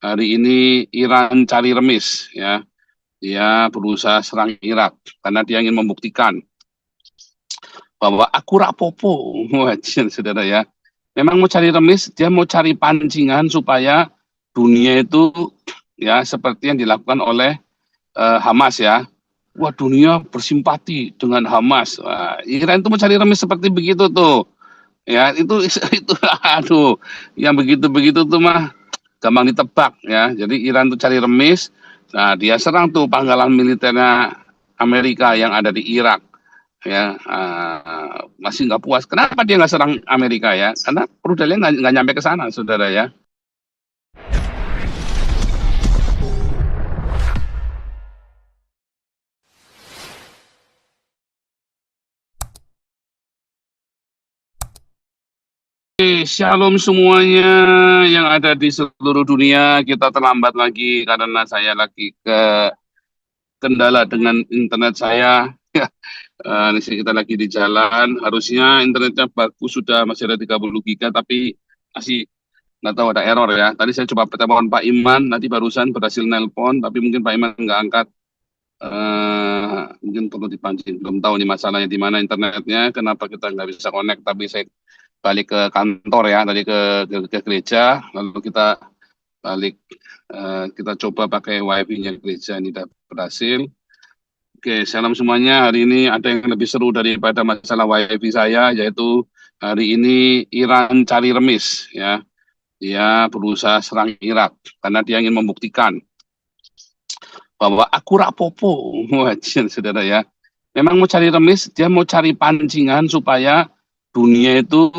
Hari ini Iran cari remis ya. Dia berusaha serang Irak karena dia ingin membuktikan bahwa aku rapopo. Wajar saudara ya. Memang mau cari remis, dia mau cari pancingan supaya dunia itu ya seperti yang dilakukan oleh Hamas ya. Wah, dunia bersimpati dengan Hamas. Wah, Iran itu mau cari remis seperti begitu tuh. Ya, itu aduh, yang begitu-begitu tuh mah gampang ditebak ya. Jadi Iran tuh cari remis. Nah, dia serang tuh pangkalan militernya Amerika yang ada di Irak ya. Masih nggak puas. Kenapa dia nggak serang Amerika ya? Karena rudalnya nggak nyampe ke sana, saudara ya. Shalom semuanya yang ada di seluruh dunia. Kita terlambat lagi karena saya lagi kendala dengan internet saya. Di sini kita lagi di jalan. Harusnya internetnya bagus sudah masih ada 30 giga, tapi masih nggak tahu ada error ya. Tadi saya coba telepon Pak Iman, nanti barusan berhasil nelpon, tapi mungkin Pak Iman nggak angkat. Mungkin perlu dipancing. Belum tahu nih masalahnya di mana internetnya, kenapa kita nggak bisa connect. Tapi saya balik ke kantor ya, tadi ke gereja, lalu kita balik, kita coba pakai wifi-nya gereja, ini udah berhasil. Oke, salam semuanya. Hari ini ada yang lebih seru daripada masalah wifi saya, yaitu hari ini Iran cari remis ya. Dia berusaha serang Irak karena dia ingin membuktikan bahwa aku rapopo. Wajar saudara ya. Memang mau cari remis, dia mau cari pancingan supaya dunia itu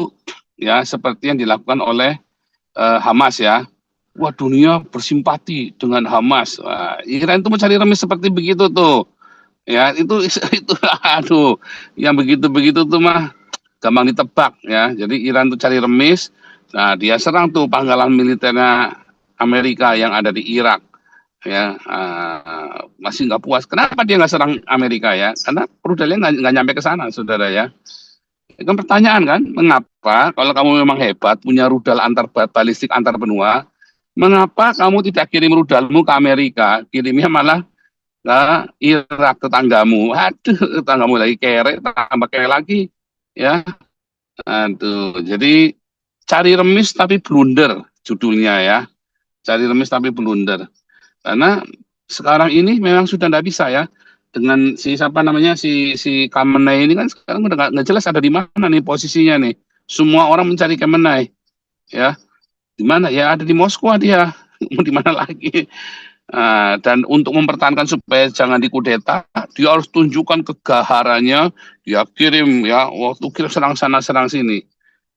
ya seperti yang dilakukan oleh Hamas ya. Wah, dunia bersimpati dengan Hamas. Wah, Iran itu mau cari remis seperti begitu tuh. Ya, itu aduh, yang begitu-begitu tuh mah gampang ditebak ya. Jadi Iran tuh cari remis. Nah, dia serang tuh pangkalan militernya Amerika yang ada di Irak ya. Masih nggak puas. Kenapa dia nggak serang Amerika ya? Karena rudalnya nggak nyampe ke sana, saudara ya. Itu kan pertanyaan kan, mengapa kalau kamu memang hebat punya rudal balistik antar benua, mengapa kamu tidak kirim rudalmu ke Amerika, kirimnya malah ke Irak, tetanggamu? Aduh, tetanggamu lagi kere, tambah kere lagi ya. Aduh, jadi cari remis tapi blunder judulnya ya. Cari remis tapi blunder. Karena sekarang ini memang sudah tidak bisa ya. Dengan si siapa namanya si Khamenei ini kan sekarang udah nggak jelas ada di mana nih posisinya nih. Semua orang mencari Khamenei ya. Di mana ya, ada di Moskwa dia. Mau di mana lagi? Dan untuk mempertahankan supaya jangan dikudeta, dia harus tunjukkan kegaharannya. Dia kirim ya, waktu kirim serang sana serang sini.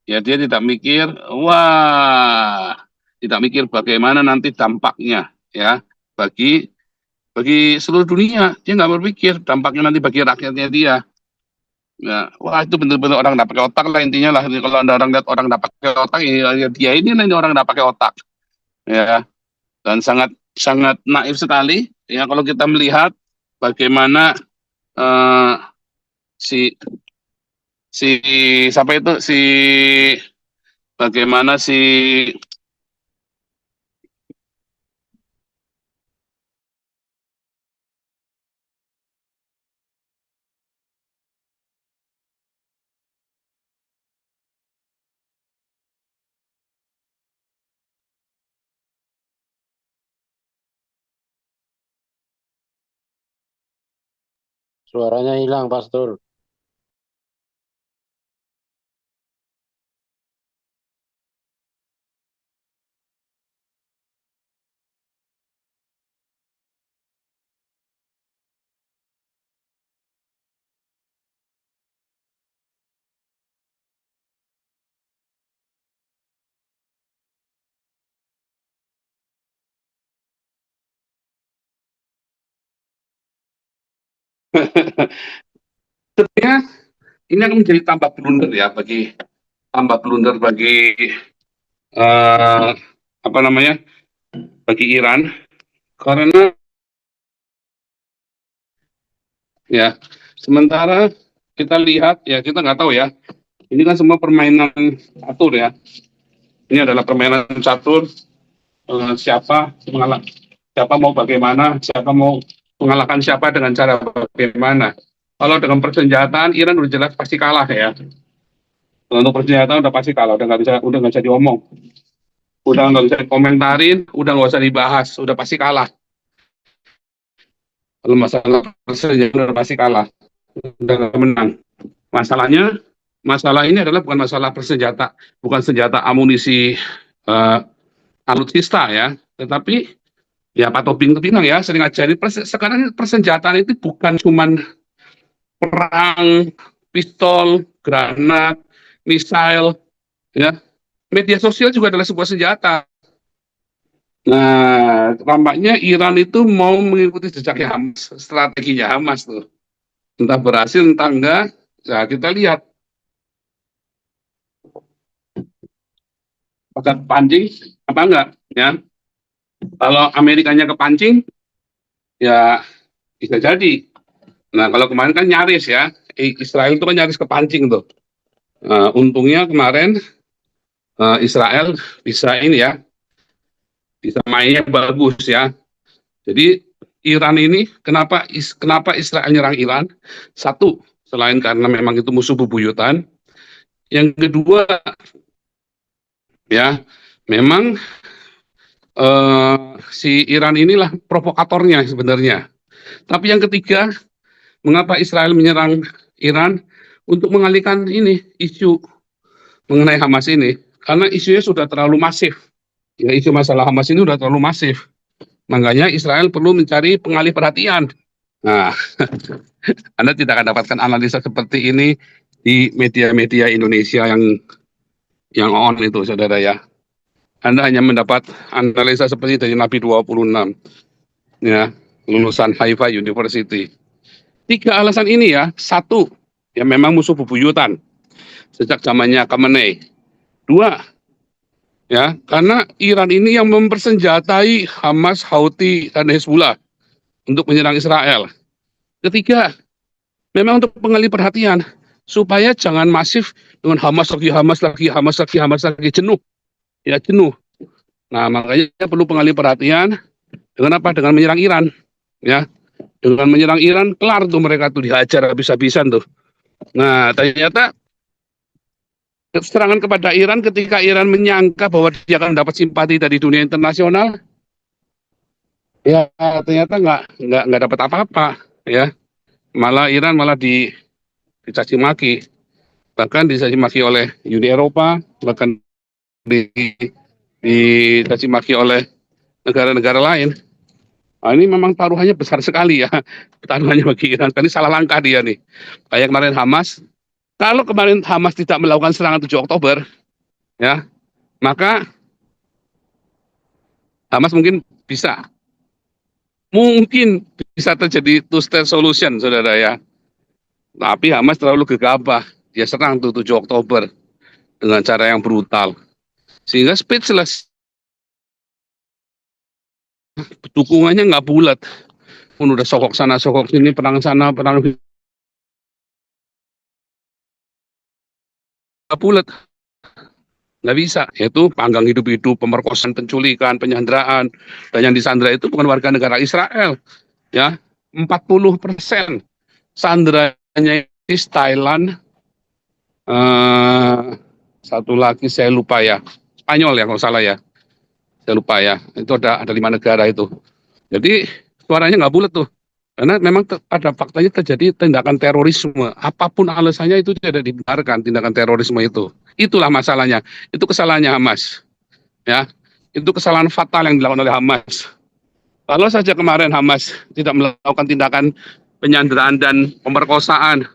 Ya dia tidak mikir, wah, tidak mikir bagaimana nanti dampaknya ya bagi bagi seluruh dunia. Dia nggak berpikir dampaknya nanti bagi rakyatnya dia. Ya, wah itu benar-benar orang nggak pakai otak lah intinya lah. Kalau ada orang lihat orang nggak pakai otak, ya dia ini lah, ini orang nggak pakai otak. Ya, dan sangat sangat naif sekali. Ya kalau kita melihat bagaimana eh, si si siapa itu bagaimana Suaranya hilang, Pastor. sebenarnya ini akan menjadi tambah blunder bagi eh, apa namanya bagi Iran karena ya sementara kita lihat ya kita nggak tahu ya, ini kan semua permainan catur ya, ini adalah permainan catur siapa mau bagaimana, siapa mau mengalahkan siapa dengan cara bagaimana. Kalau dengan persenjataan Iran udah jelas pasti kalah ya. Untuk persenjataan udah pasti kalah, udah nggak bisa diomong, udah nggak bisa dikomentarin, udah nggak usah dibahas, udah pasti kalah. Kalau masalah persenjataan udah pasti kalah, udah nggak menang. Masalahnya, masalah ini adalah bukan masalah persenjata, bukan senjata amunisi uh, alutsista ya, tetapi ya Pak Tobing bilang ya sering aja sekarang persenjataan itu bukan cuman perang, pistol, granat, misail, ya. Media sosial juga adalah sebuah senjata. Nah, tampaknya Iran itu mau mengikuti jejaknya Hamas, strateginya Hamas tuh. Entah berhasil, entah enggak. Nah, kita lihat apakah pancing apa enggak, ya. Kalau Amerikanya kepancing, ya bisa jadi. Nah, kalau kemarin kan nyaris ya, Israel itu kan nyaris kepancing tuh. Untungnya kemarin Israel bisa ini ya, bisa mainnya bagus ya. Jadi Iran ini kenapa Israel nyerang Iran? Satu, selain karena memang itu musuh bebuyutan. Yang kedua, ya memang si Iran inilah provokatornya sebenarnya. Tapi yang ketiga, mengapa Israel menyerang Iran? Untuk mengalihkan ini isu mengenai Hamas ini, karena isunya sudah terlalu masif. Ya, isu masalah Hamas ini sudah terlalu masif. Makanya Israel perlu mencari pengalih perhatian. Nah, Anda tidak akan dapatkan analisa seperti ini di media-media Indonesia yang on itu, saudara ya. Anda hanya mendapat analisa seperti dari Nabi 26, ya, lulusan Haifa University. Tiga alasan ini ya. Satu, ya memang musuh bebuyutan sejak zamannya Khamenei. Dua, ya karena Iran ini yang mempersenjatai Hamas, Houthi, dan Hezbollah untuk menyerang Israel. Ketiga, memang untuk pengalih perhatian supaya jangan masif dengan Hamas lagi, Hamas lagi, Hamas lagi, Hamas lagi, jenuh, ya jenuh. Nah, makanya perlu pengalih perhatian dengan apa? Dengan menyerang Iran, ya. Dengan menyerang Iran, kelar tuh mereka tuh dihajar habis-habisan tuh. Nah, ternyata serangan kepada Iran ketika Iran menyangka bahwa dia akan dapat simpati dari dunia internasional, ya ternyata nggak dapat apa-apa, ya. Malah Iran malah dicaci maki, bahkan dicaci maki oleh Uni Eropa, bahkan dicaci maki oleh negara-negara lain. Nah, ini memang taruhannya besar sekali ya, taruhannya bagi Iran. Tadi salah langkah dia nih. Kayak kemarin Hamas, kalau kemarin Hamas tidak melakukan serangan 7 Oktober, ya, maka Hamas mungkin bisa terjadi two-state solution, saudara ya. Tapi Hamas terlalu gegabah, dia serang tuh 7 Oktober dengan cara yang brutal, sehingga speechless, dukungannya nggak bulat. Pun udah sokok sana, sokok sini, perang sana, perang nggak bulat, nggak bisa. Yaitu panggang hidup-hidup, pemerkosaan, penculikan, penyanderaan, dan yang disandra itu bukan warga negara Israel, ya. 40% sandranya di Thailand, satu lagi saya lupa ya, Spanyol ya kalau salah ya, saya lupa ya. Itu ada 5 negara itu. Jadi suaranya nggak bulat tuh. Karena memang pada faktanya terjadi tindakan terorisme. Apapun alasannya itu tidak dibenarkan tindakan terorisme itu. Itulah masalahnya. Itu kesalahannya Hamas. Ya, itu kesalahan fatal yang dilakukan oleh Hamas. Kalau saja kemarin Hamas tidak melakukan tindakan penyanderaan dan pemerkosaan,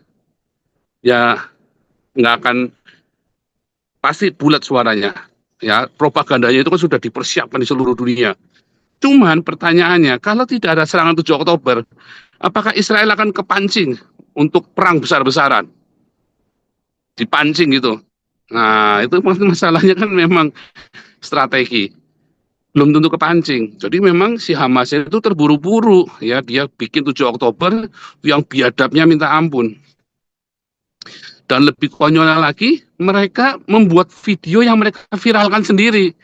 ya nggak akan pasti bulat suaranya. Ya, propagandanya itu kan sudah dipersiapkan di seluruh dunia. Cuman pertanyaannya, kalau tidak ada serangan 7 Oktober, apakah Israel akan kepancing untuk perang besar-besaran? Dipancing gitu. Nah, itu masalahnya kan memang strategi. Belum tentu kepancing. Jadi memang si Hamas itu terburu-buru. Ya, dia bikin 7 Oktober yang biadabnya minta ampun. Dan lebih konyolnya lagi, mereka membuat video yang mereka viralkan sendiri.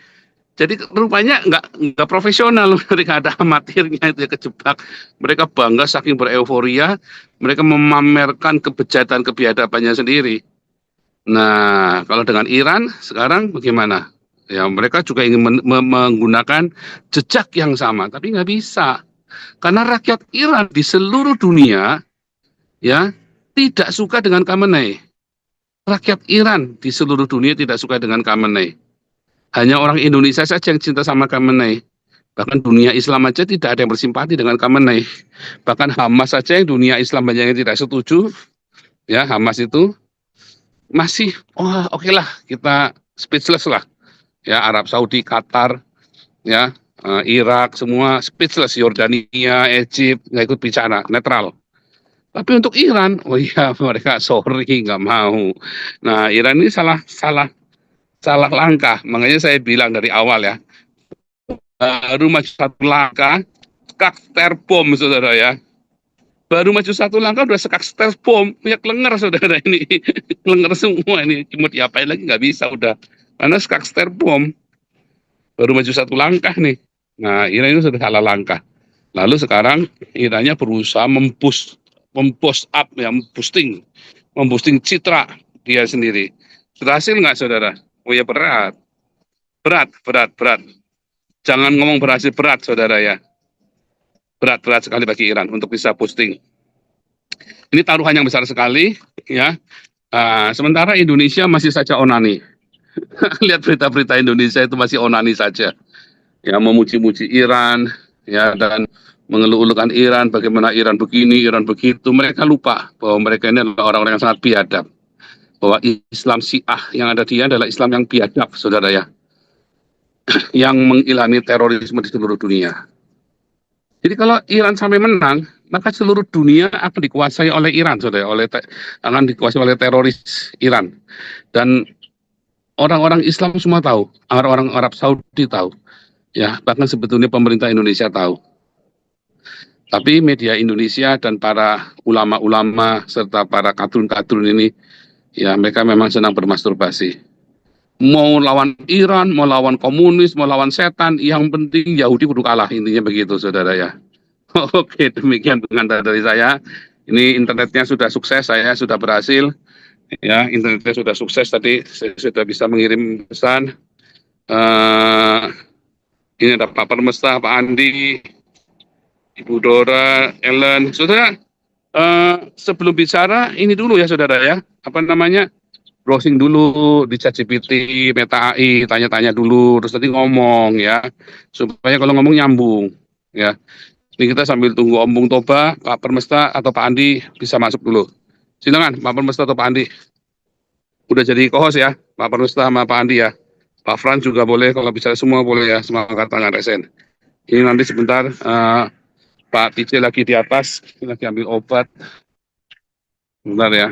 Jadi rupanya nggak profesional, mereka ada amatirnya itu ya, kejebak. Mereka bangga saking bereuforia, mereka memamerkan kebejatan kebiadabannya sendiri. Nah, kalau dengan Iran sekarang bagaimana? Ya, mereka juga ingin menggunakan jejak yang sama, tapi nggak bisa. Karena rakyat Iran di seluruh dunia ya tidak suka dengan Khamenei. Rakyat Iran di seluruh dunia tidak suka dengan Khamenei. Hanya orang Indonesia saja yang cinta sama Khamenei. Bahkan dunia Islam aja tidak ada yang bersimpati dengan Khamenei. Bahkan Hamas saja yang dunia Islam banyak yang tidak setuju. Ya, Hamas itu masih, oh oke lah, kita speechless lah. Ya, Arab Saudi, Qatar, ya, Irak, semua speechless. Yordania, Egypt, nggak ikut bicara, netral. Tapi untuk Iran, oh iya mereka sorry nggak mau. Nah, Iran ini salah salah salah langkah. Makanya saya bilang dari awal ya, baru maju satu langkah, skakter bom saudara ya. Baru maju satu langkah udah skakter bom, punya kelenger saudara ini, kelenger semua ini. Mau diapain lagi nggak bisa udah, karena skakter bom. Baru maju satu langkah nih. Nah, Iran ini sudah salah langkah. Lalu sekarang Irannya berusaha mempost up ya, memboosting citra dia sendiri. Berhasil nggak saudara? Oh ya berat, berat. Jangan ngomong berhasil, berat saudara ya. Berat sekali bagi Iran untuk bisa posting. Ini taruhan yang besar sekali ya. Sementara Indonesia masih saja onani. Lihat berita-berita Indonesia itu masih onani saja. Ya, memuji-muji Iran ya, dan mengeluh-elukan Iran, bagaimana Iran begini, Iran begitu. Mereka lupa bahwa mereka ini adalah orang-orang yang sangat biadab. Bahwa Islam Syiah yang ada dia adalah Islam yang biadab, saudara ya. Yang mengilhami terorisme di seluruh dunia. Jadi kalau Iran sampai menang, maka seluruh dunia akan dikuasai oleh Iran, saudara, akan dikuasai oleh teroris Iran. Dan orang-orang Islam semua tahu, orang-orang Arab Saudi tahu, ya bahkan sebetulnya pemerintah Indonesia tahu. Tapi media Indonesia dan para ulama-ulama serta para kadrun-kadrun ini, ya mereka memang senang bermasturbasi. Mau lawan Iran, mau lawan komunis, mau lawan setan, yang penting Yahudi kudu kalah, intinya begitu saudara ya. Oke, demikian pengantar dari saya. Ini internetnya sudah sukses, saya sudah berhasil. Ya, internetnya sudah sukses, tadi saya sudah bisa mengirim pesan. Ini ada Pak Permesta, Pak Andi, Ibu Dora, Ellen. Saudara, sebelum bicara, ini dulu ya saudara ya. Apa namanya? Browsing dulu di ChatGPT, Meta AI, tanya-tanya dulu, terus nanti ngomong ya, supaya kalau ngomong nyambung ya. Ini kita sambil tunggu Om Bung Toba, Pak Permesta atau Pak Andi bisa masuk dulu. Silakan Pak Permesta atau Pak Andi. Udah jadi co-host ya, Pak Permesta sama Pak Andi ya. Pak Fran juga boleh, kalau bicara semua boleh ya, semua angkat tangan resen. Ini nanti sebentar, Pak TJ lagi di atas, lagi ambil obat. Bentar ya.